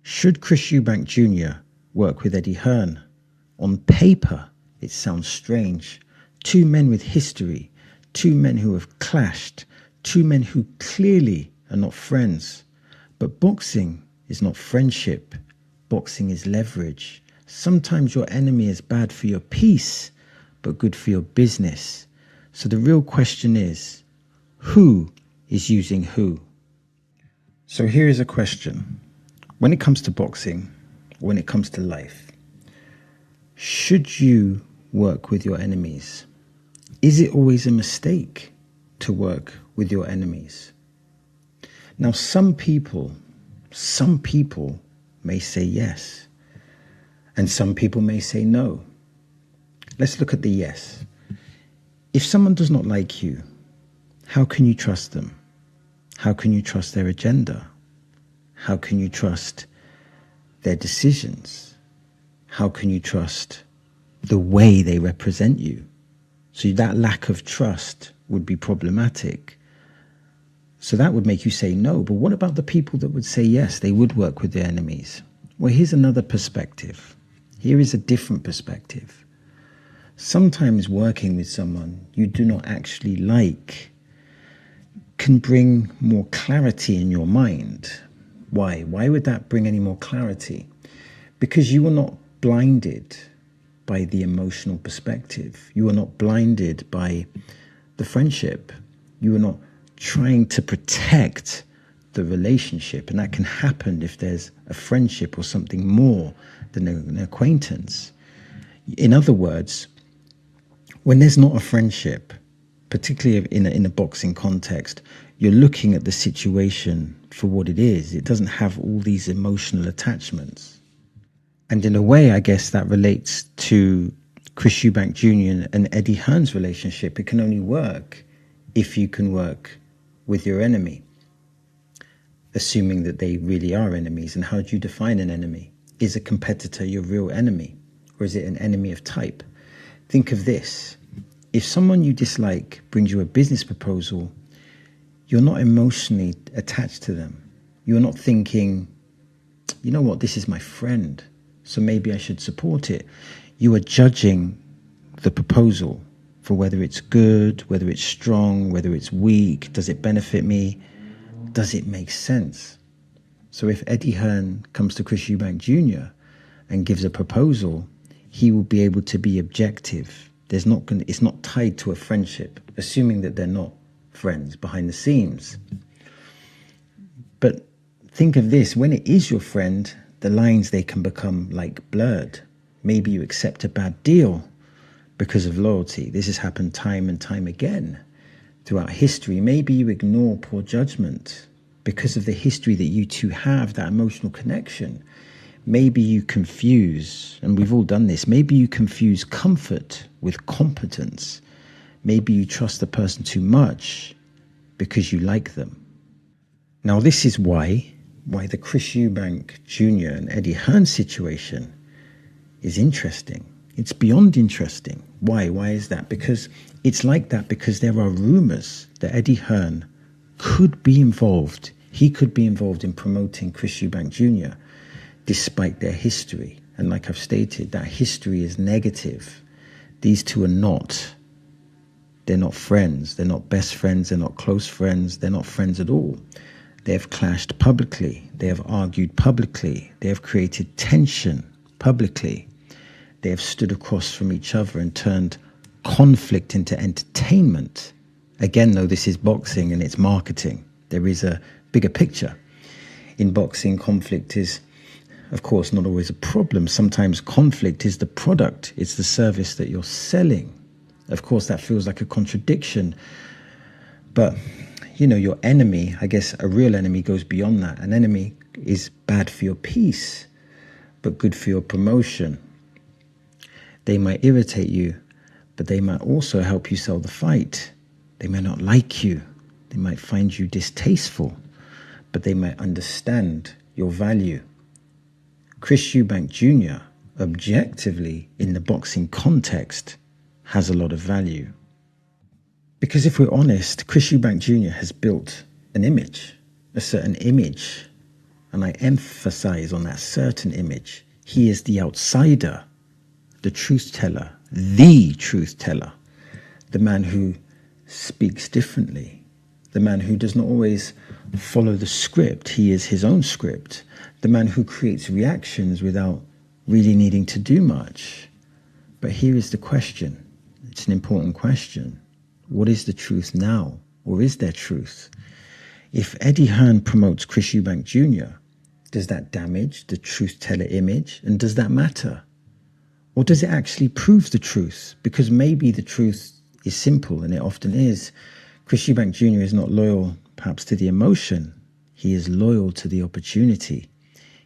Should Chris Eubank Jr work with Eddie Hearn? On paper, it sounds strange. Two men with history, two men who have clashed, two men who clearly are not friends. But boxing is not friendship. Boxing is leverage. Sometimes your enemy is bad for your peace, but good for your business. So the real question is, who is using who? So here is a question. When it comes to boxing, when it comes to life, should you work with your enemies? Is it always a mistake to work with your enemies? Now, some people may say yes, and some people may say no. Let's look at the yes. If someone does not like you, how can you trust them? How can you trust their agenda? How can you trust their decisions? How can you trust the way they represent you? So that lack of trust would be problematic. So that would make you say no. But what about the people that would say yes, they would work with their enemies? Well, here's another perspective. Here is a different perspective. Sometimes working with someone you do not actually like can bring more clarity in your mind. Why? Why would that bring any more clarity? Because you are not blinded by the emotional perspective. You are not blinded by the friendship. You are not trying to protect the relationship. And that can happen if there's a friendship or something more than an acquaintance. In other words, when there's not a friendship, particularly in a boxing context, you're looking at the situation for what it is. It doesn't have all these emotional attachments. And in a way, I guess that relates to Chris Eubank Jr and Eddie Hearn's relationship. It can only work if you can work with your enemy, assuming that they really are enemies. And how do you define an enemy? Is a competitor your real enemy, or is it an enemy of type? Think of this. If someone you dislike brings you a business proposal, you're not emotionally attached to them. You're not thinking, you know what, this is my friend, so maybe I should support it. You are judging the proposal for whether it's good, whether it's strong, whether it's weak. Does it benefit me? Does it make sense? So if Eddie Hearn comes to Chris Eubank Jr and gives a proposal, he will be able to be objective. It's not tied to a friendship, assuming that they're not friends behind the scenes. But think of this, when it is your friend, the lines, they can become like blurred. Maybe you accept a bad deal because of loyalty. This has happened time and time again throughout history. Maybe you ignore poor judgment because of the history that you two have, that emotional connection. Maybe you confuse, and we've all done this, maybe you confuse comfort with competence. Maybe you trust the person too much because you like them. Now, this is why the Chris Eubank Jr and Eddie Hearn situation is interesting. It's beyond interesting. Why? Why is that? Because it's like that because there are rumors that Eddie Hearn could be involved. He could be involved in promoting Chris Eubank Jr. despite their history. And like I've stated, that history is negative. These two are not. They're not friends. They're not best friends. They're not close friends. They're not friends at all. They have clashed publicly. They have argued publicly. They have created tension publicly. They have stood across from each other and turned conflict into entertainment. Again, though, this is boxing and it's marketing. There is a bigger picture. In boxing, conflict is, of course, not always a problem. Sometimes conflict is the product. It's the service that you're selling. Of course, that feels like a contradiction. But, you know, your enemy, I guess a real enemy goes beyond that. An enemy is bad for your peace, but good for your promotion. They might irritate you, but they might also help you sell the fight. They may not like you. They might find you distasteful, but they might understand your value. Chris Eubank Jr., objectively, in the boxing context, has a lot of value. Because if we're honest, Chris Eubank Jr. has built an image, a certain image and I emphasize on that certain image, he is the outsider, the truth teller, the man who speaks differently, the man who does not always follow the script. He is his own script, the man who creates reactions without really needing to do much. But here is the question. It's an important question. What is the truth now? Or is there truth? If Eddie Hearn promotes Chris Eubank Jr., does that damage the truth teller image? And does that matter? Or does it actually prove the truth? Because maybe the truth is simple, and it often is. Chris Eubank Jr. is not loyal perhaps to the emotion. He is loyal to the opportunity.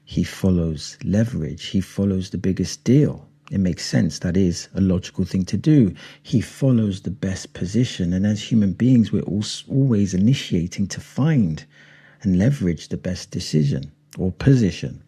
He follows leverage. He follows the biggest deal. It makes sense. That is a logical thing to do. He follows the best position. And as human beings, we're always initiating to find and leverage the best decision or position.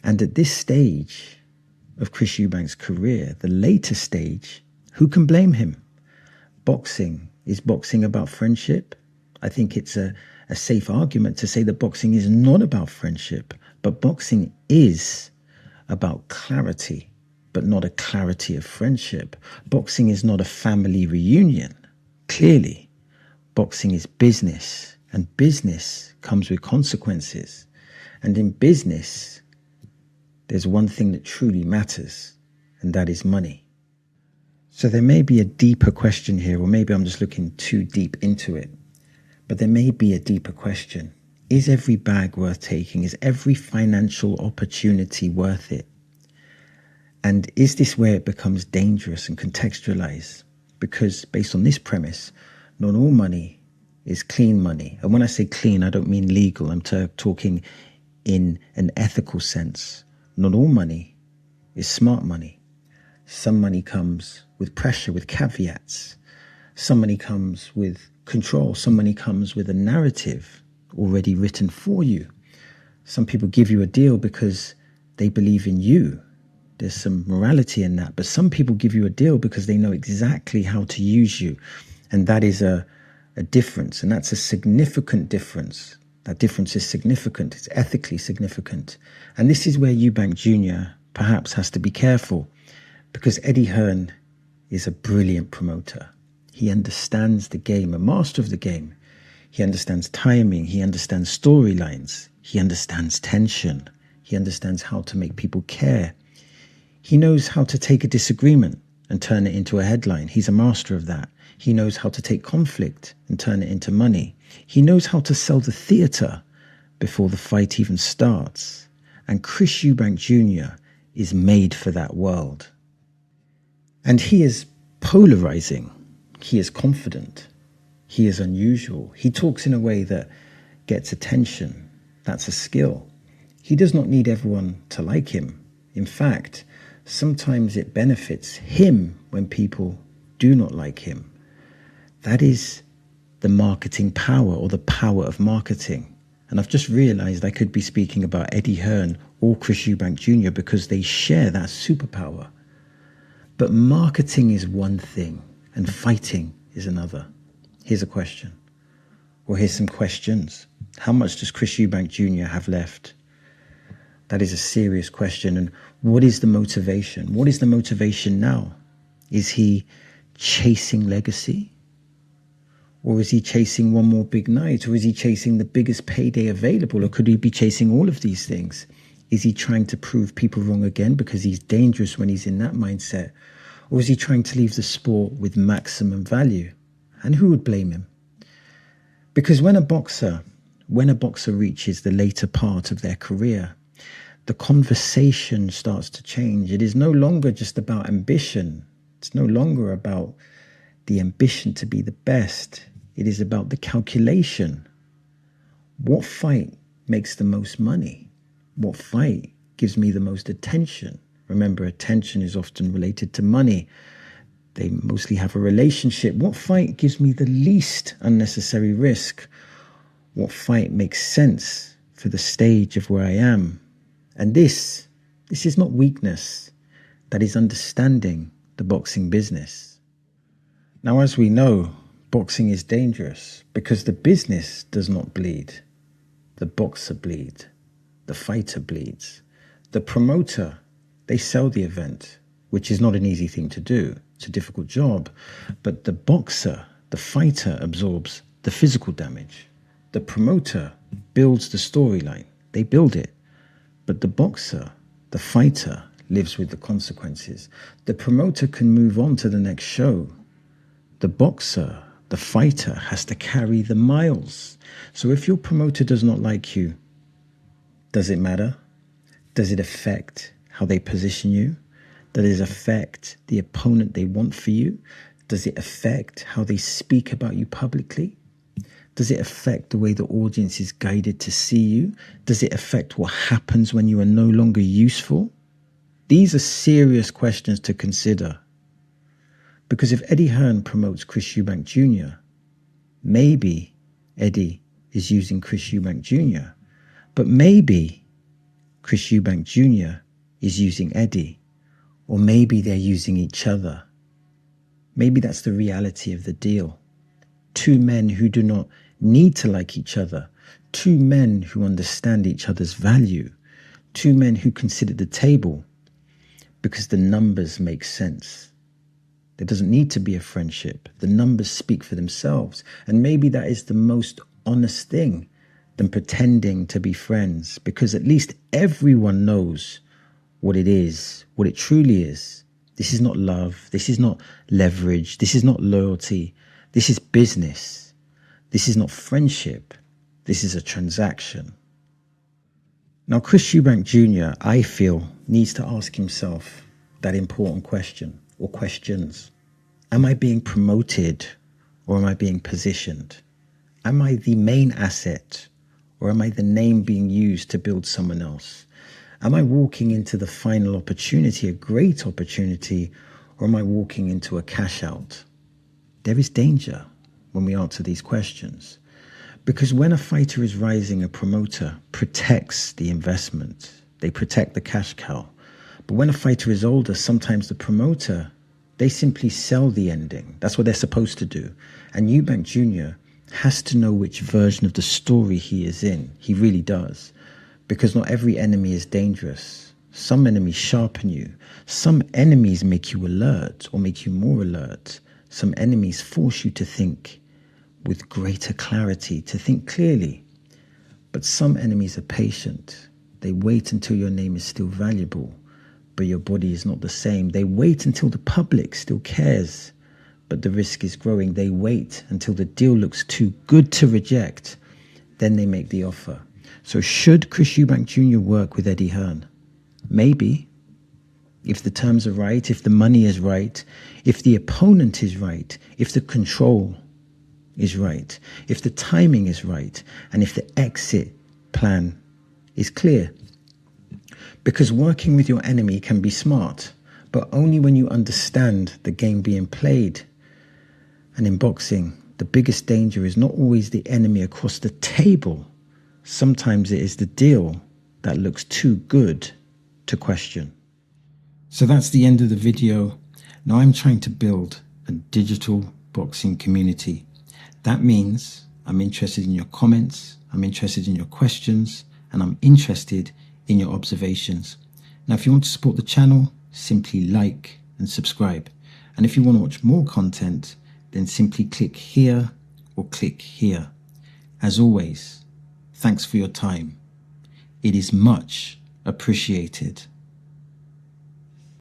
And at this stage of Chris Eubank's career, the later stage, who can blame him? Boxing. Is boxing about friendship? I think it's a safe argument to say that boxing is not about friendship, but boxing is about clarity, but not a clarity of friendship. Boxing is not a family reunion. Clearly, boxing is business, and business comes with consequences. And in business, there's one thing that truly matters, and that is money. So there may be a deeper question here, or maybe I'm just looking too deep into it, but there may be a deeper question. Is every bag worth taking? Is every financial opportunity worth it? And is this where it becomes dangerous and contextualized? Because based on this premise, not all money is clean money. And when I say clean, I don't mean legal. I'm talking in an ethical sense. Not all money is smart money. Some money comes with pressure, with caveats. Some money comes with control. Some money comes with a narrative already written for you. Some people give you a deal because they believe in you. There's some morality in that. But some people give you a deal because they know exactly how to use you. And that is a difference. And that's a significant difference. That difference is significant. It's ethically significant. And this is where Eubank Jr. perhaps has to be careful, because Eddie Hearn is a brilliant promoter. He understands the game, a master of the game. He understands timing. He understands storylines. He understands tension. He understands how to make people care. He knows how to take a disagreement and turn it into a headline. He's a master of that. He knows how to take conflict and turn it into money. He knows how to sell the theatre before the fight even starts. And Chris Eubank Jr. is made for that world. And he is polarizing. He is confident. He is unusual. He talks in a way that gets attention. That's a skill. He does not need everyone to like him. In fact, sometimes it benefits him when people do not like him. That is the marketing power, or the power of marketing. And I've just realized I could be speaking about Eddie Hearn or Chris Eubank Jr. because they share that superpower. But marketing is one thing and fighting is another. Here's a question, or here's some questions. How much does Chris Eubank Jr. have left? That is a serious question. And what is the motivation? What is the motivation now? Is he chasing legacy? Or is he chasing one more big night? Or is he chasing the biggest payday available? Or could he be chasing all of these things? Is he trying to prove people wrong again because he's dangerous when he's in that mindset? Or is he trying to leave the sport with maximum value? And who would blame him? Because when a boxer reaches the later part of their career, the conversation starts to change. It is no longer just about ambition. It's no longer about the ambition to be the best. It is about the calculation. What fight makes the most money? What fight gives me the most attention? Remember, attention is often related to money. They mostly have a relationship. What fight gives me the least unnecessary risk? What fight makes sense for the stage of where I am? And this is not weakness. That is understanding the boxing business. Now, as we know, boxing is dangerous because the business does not bleed. The boxer bleeds. the fighter bleeds. The promoter, they sell the event, which is not an easy thing to do. It's a difficult job. But the boxer, the fighter, absorbs the physical damage. The promoter builds the storyline. They build it. But the boxer, the fighter, lives with the consequences. The promoter can move on to the next show. The boxer, the fighter, has to carry the miles. So if your promoter does not like you, does it matter? Does it affect how they position you? Does it affect the opponent they want for you? Does it affect how they speak about you publicly? Does it affect the way the audience is guided to see you? Does it affect what happens when you are no longer useful? These are serious questions to consider. Because if Eddie Hearn promotes Chris Eubank Jr., maybe Eddie is using Chris Eubank Jr., but maybe Chris Eubank Jr. is using Eddie, or maybe they're using each other. Maybe that's the reality of the deal. Two men who do not need to like each other, two men who understand each other's value, two men who consider the table because the numbers make sense. There doesn't need to be a friendship. The numbers speak for themselves. And maybe that is the most honest thing than pretending to be friends, because at least everyone knows what it is, what it truly is. This is not love. This is not leverage. This is not loyalty. This is business. This is not friendship. This is a transaction. Now, Chris Eubank Jr., I feel, needs to ask himself that important question, or questions. Am I being promoted, or am I being positioned? Am I the main asset, or am I the name being used to build someone else? Am I walking into the final opportunity, a great opportunity, or am I walking into a cash out? There is danger when we answer these questions, because when a fighter is rising, a promoter protects the investment. They protect the cash cow. But when a fighter is older, sometimes the promoter, they simply sell the ending. That's what they're supposed to do. And Eubank Jr. has to know which version of the story he is in. He really does. Because not every enemy is dangerous. Some enemies sharpen you. Some enemies make you alert or make you more alert. Some enemies force you to think with greater clarity, to think clearly. But some enemies are patient. They wait until your name is still valuable, but your body is not the same. They wait until the public still cares, but the risk is growing. They wait until the deal looks too good to reject. Then they make the offer. So should Chris Eubank Jr. work with Eddie Hearn? Maybe. If the terms are right, if the money is right, if the opponent is right, if the control is right, if the timing is right, and if the exit plan is clear. Because working with your enemy can be smart, but only when you understand the game being played. And in boxing, the biggest danger is not always the enemy across the table. Sometimes it is the deal that looks too good to question. So that's the end of the video. Now I'm trying to build a digital boxing community. That means I'm interested in your comments, I'm interested in your questions, and I'm interested in your observations. Now, if you want to support the channel, simply like and subscribe. And if you want to watch more content, then simply click here or click here. As always, thanks for your time. It is much appreciated.